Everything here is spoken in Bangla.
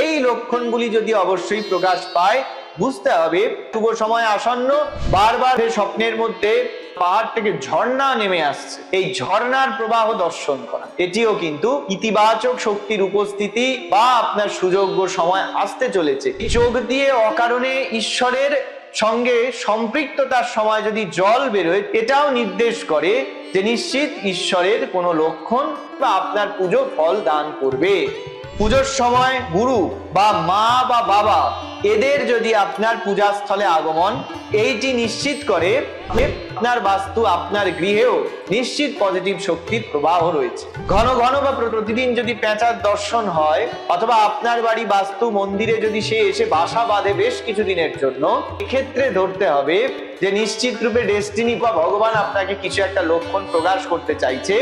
এই লক্ষণগুলি যদি অবশ্যই প্রকাশ পায়, বুঝতে হবে শুভ সময় আসন্ন। বারবার স্বপ্নের মধ্যে পাহাড় থেকে ঝর্ণা নেমে আসছে, এই ঝর্ণার প্রবাহ দর্শন করা, এটিও কিন্তু ইতিবাচক শক্তির উপস্থিতি বা আপনার সুযোগ্য সময় আসতে চলেছে। চোখ দিয়ে অকারণে ঈশ্বরের সঙ্গে সম্পৃক্ততার সময় যদি জল বেরোয়, এটাও নির্দেশ করে যে নিশ্চিত ঈশ্বরের কোনো লক্ষণ বা আপনার পুজো ফল দান করবে। পুজোর সময় গুরু বা মা বা বাবা এদের যদি আপনার পূজাস্থলে আগমন, এইটি নিশ্চিত করে আপনার বাস্তু আপনার গৃহেও নিশ্চিত পজিটিভ শক্তির প্রবাহ রয়েছে। ঘন ঘন বা প্রতিদিন যদি পেঁচার দর্শন হয়, অথবা আপনার বাড়ি বাস্তু মন্দিরে যদি সে এসে বাসা বাঁধে বেশ কিছুদিনের জন্য, এক্ষেত্রে ধরতে হবে যে নিশ্চিত রূপে ডেস্টিনি বা ভগবান আপনাকে কিছু একটা লক্ষণ প্রকাশ করতে চাইছে।